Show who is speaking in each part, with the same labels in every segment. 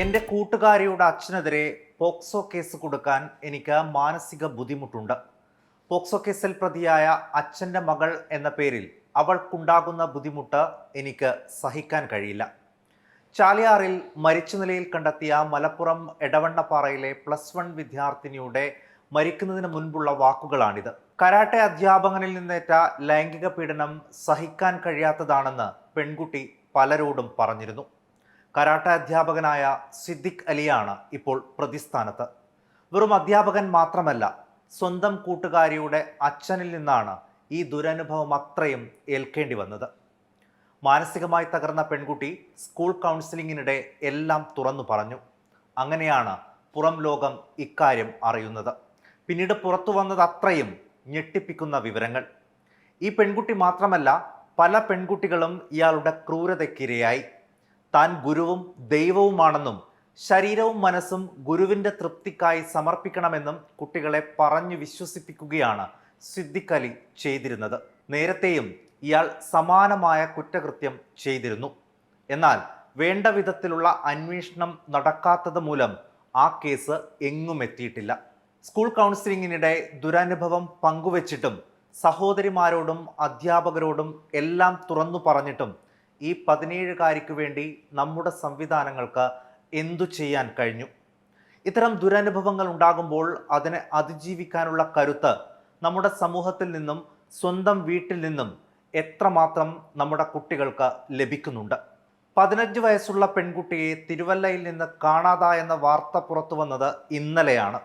Speaker 1: എൻ്റെ കൂട്ടുകാരിയുടെ അച്ഛനെതിരെ POCSO case കൊടുക്കാൻ എനിക്ക് മാനസിക ബുദ്ധിമുട്ടുണ്ട്. പോക്സോ കേസിൽ പ്രതിയായ അച്ഛൻ്റെ മകൾ എന്ന പേരിൽ അവൾക്കുണ്ടാകുന്ന ബുദ്ധിമുട്ട് എനിക്ക് സഹിക്കാൻ കഴിയില്ല. ചാലിയാറിൽ മരിച്ച നിലയിൽ കണ്ടെത്തിയ മലപ്പുറം എടവണ്ണപ്പാറയിലെ +1 വിദ്യാർത്ഥിനിയുടെ മരിക്കുന്നതിന് മുൻപുള്ള വാക്കുകളാണിത്. കരാട്ടെ അധ്യാപകനിൽ നിന്നേറ്റ ലൈംഗിക പീഡനം സഹിക്കാൻ കഴിയാത്തതാണെന്ന് പെൺകുട്ടി പലരോടും പറഞ്ഞിരുന്നു. കരാട്ടെ അധ്യാപകനായ സിദ്ദിഖ് അലിയാണ് ഇപ്പോൾ പ്രതിസ്ഥാനത്ത്. വെറും അധ്യാപകൻ മാത്രമല്ല, സ്വന്തം കൂട്ടുകാരിയുടെ അച്ഛനിൽ നിന്നാണ് ഈ ദുരനുഭവം അത്രയും ഏൽക്കേണ്ടി വന്നത്. മാനസികമായി തകർന്ന പെൺകുട്ടി സ്കൂൾ കൗൺസിലിങ്ങിനിടെ എല്ലാം തുറന്നു പറഞ്ഞു. അങ്ങനെയാണ് പുറം ലോകം ഇക്കാര്യം അറിയുന്നത്. പിന്നീട് പുറത്തു വന്നത് അത്രയും ഞെട്ടിപ്പിക്കുന്ന വിവരങ്ങൾ. ഈ പെൺകുട്ടി മാത്രമല്ല, പല പെൺകുട്ടികളും ഇയാളുടെ ക്രൂരതയ്ക്കിരയായി. താൻ ഗുരുവും ദൈവവുമാണെന്നും ശരീരവും മനസ്സും ഗുരുവിൻ്റെ തൃപ്തിക്കായി സമർപ്പിക്കണമെന്നും കുട്ടികളെ പറഞ്ഞു വിശ്വസിപ്പിക്കുകയാണ് സിദ്ദിഖ് അലി ചെയ്തിരുന്നത്. നേരത്തെയും ഇയാൾ സമാനമായ കുറ്റകൃത്യം ചെയ്തിരുന്നു. എന്നാൽ വേണ്ട വിധത്തിലുള്ള അന്വേഷണം നടക്കാത്തത് മൂലം ആ കേസ് എങ്ങും എത്തിയിട്ടില്ല. സ്കൂൾ കൗൺസിലിങ്ങിനിടെ ദുരനുഭവം പങ്കുവച്ചിട്ടും സഹോദരിമാരോടും അധ്യാപകരോടും എല്ലാം തുറന്നു പറഞ്ഞിട്ടും ഈ 17-കാരിക്ക് വേണ്ടി നമ്മുടെ സംവിധാനങ്ങൾക്ക് എന്തു ചെയ്യാൻ കഴിഞ്ഞു? ഇത്തരം ദുരനുഭവങ്ങൾ ഉണ്ടാകുമ്പോൾ അതിനെ അതിജീവിക്കാനുള്ള കരുത്ത് നമ്മുടെ സമൂഹത്തിൽ നിന്നും സ്വന്തം വീട്ടിൽ നിന്നും എത്രമാത്രം നമ്മുടെ കുട്ടികൾക്ക് ലഭിക്കുന്നുണ്ട്? 15 വയസ്സുള്ള പെൺകുട്ടിയെ തിരുവല്ലയിൽ നിന്ന് കാണാതായെന്ന വാർത്ത പുറത്തു വന്നത് ഇന്നലെയാണ്.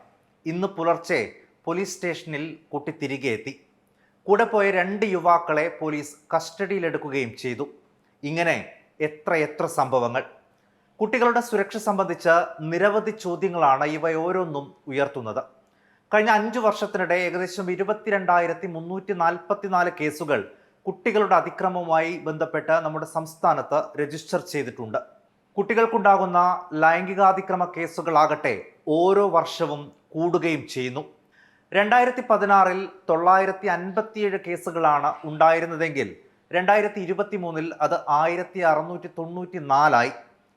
Speaker 1: ഇന്ന് പുലർച്ചെ പോലീസ് സ്റ്റേഷനിൽ കുട്ടി തിരികെ എത്തി. കൂടെ പോയ 2 യുവാക്കളെ പോലീസ് കസ്റ്റഡിയിലെടുക്കുകയും ചെയ്തു. ഇങ്ങനെ എത്ര സംഭവങ്ങൾ! കുട്ടികളുടെ സുരക്ഷ സംബന്ധിച്ച് നിരവധി ചോദ്യങ്ങളാണ് ഇവയോരോന്നും ഉയർത്തുന്നത്. കഴിഞ്ഞ 5 വർഷത്തിനിടെ ഏകദേശം 22,344 കേസുകൾ കുട്ടികളുടെ അതിക്രമവുമായി ബന്ധപ്പെട്ട് നമ്മുടെ സംസ്ഥാനത്ത് രജിസ്റ്റർ ചെയ്തിട്ടുണ്ട്. കുട്ടികൾക്കുണ്ടാകുന്ന ലൈംഗികാതിക്രമ കേസുകളാകട്ടെ ഓരോ വർഷവും കൂടുകയും ചെയ്യുന്നു. 2016-ൽ 957 കേസുകളാണ് ഉണ്ടായിരുന്നതെങ്കിൽ 2023-ൽ അത് 1694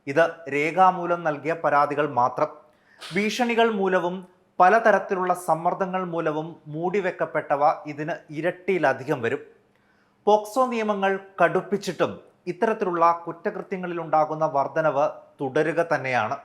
Speaker 1: ഇത് രേഖാമൂലം നൽകിയ പരാതികൾ മാത്രം. ഭീഷണികൾ മൂലവും പലതരത്തിലുള്ള സമ്മർദ്ദങ്ങൾ മൂലവും മൂടിവെക്കപ്പെട്ടവ ഇതിന് ഇരട്ടിയിലധികം വരും. പോക്സോ നിയമങ്ങൾ കടുപ്പിച്ചിട്ടും ഇത്തരത്തിലുള്ള കുറ്റകൃത്യങ്ങളിലുണ്ടാകുന്ന വർധനവ് തുടരുക തന്നെയാണ്.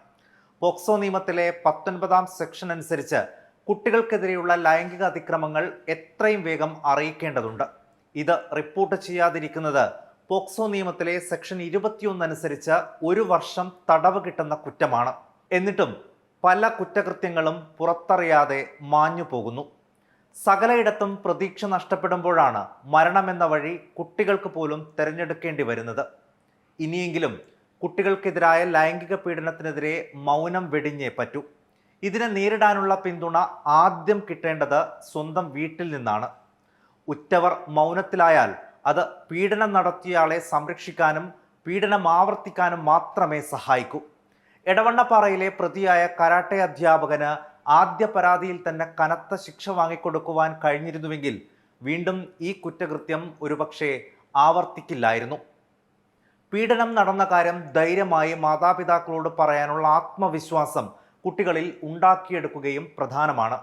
Speaker 1: പോക്സോ നിയമത്തിലെ 19-ാം സെക്ഷൻ അനുസരിച്ച് കുട്ടികൾക്കെതിരെയുള്ള ലൈംഗിക അതിക്രമങ്ങൾ എത്രയും വേഗം അറിയിക്കേണ്ടതുണ്ട്. ഇത് റിപ്പോർട്ട് ചെയ്യാതിരിക്കുന്നത് പോക്സോ നിയമത്തിലെ സെക്ഷൻ 21 അനുസരിച്ച് 1 വർഷം തടവ് കിട്ടുന്ന കുറ്റമാണ്. എന്നിട്ടും പല കുറ്റകൃത്യങ്ങളും പുറത്തറിയാതെ മാഞ്ഞു പോകുന്നു. സകലയിടത്തും പ്രതീക്ഷ നഷ്ടപ്പെടുമ്പോഴാണ് മരണമെന്ന വഴി കുട്ടികൾക്ക് പോലും തിരഞ്ഞെടുക്കേണ്ടി വരുന്നത്. ഇനിയെങ്കിലും കുട്ടികൾക്കെതിരായ ലൈംഗിക പീഡനത്തിനെതിരെ മൗനം വെടിഞ്ഞേ പറ്റൂ. ഇതിനെ നേരിടാനുള്ള പിന്തുണ ആദ്യം കിട്ടേണ്ടത് സ്വന്തം വീട്ടിൽ നിന്നാണ്. ഉറ്റവർ മൗനത്തിലായാൽ അത് പീഡനം നടത്തിയയാളെ സംരക്ഷിക്കാനും പീഡനം ആവർത്തിക്കാനും മാത്രമേ സഹായിക്കൂ. എടവണ്ണപ്പാറയിലെ പ്രതിയായ കരാട്ടെ അധ്യാപകന് ആദ്യ പരാതിയിൽ തന്നെ കനത്ത ശിക്ഷ വാങ്ങിക്കൊടുക്കുവാൻ കഴിഞ്ഞിരുന്നുവെങ്കിൽ വീണ്ടും ഈ കുറ്റകൃത്യം ഒരുപക്ഷെ ആവർത്തിക്കില്ലായിരുന്നു. പീഡനം നടന്ന കാര്യം ധൈര്യമായി മാതാപിതാക്കളോട് പറയാനുള്ള ആത്മവിശ്വാസം കുട്ടികളിൽ ഉണ്ടാക്കിയെടുക്കുകയും പ്രധാനമാണ്.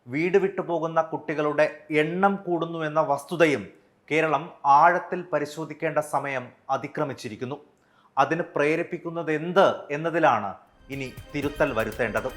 Speaker 1: വീട് വിട്ടുപോകുന്ന കുട്ടികളുടെ എണ്ണം കൂടുന്നു എന്ന വസ്തുതയും കേരളം ആഴത്തിൽ പരിശോധിക്കേണ്ട സമയം അതിക്രമിച്ചിരിക്കുന്നു. അതിന് പ്രേരിപ്പിക്കുന്നത് എന്ത് എന്നതിലാണ് ഇനി തിരുത്തൽ വരുത്തേണ്ടത്.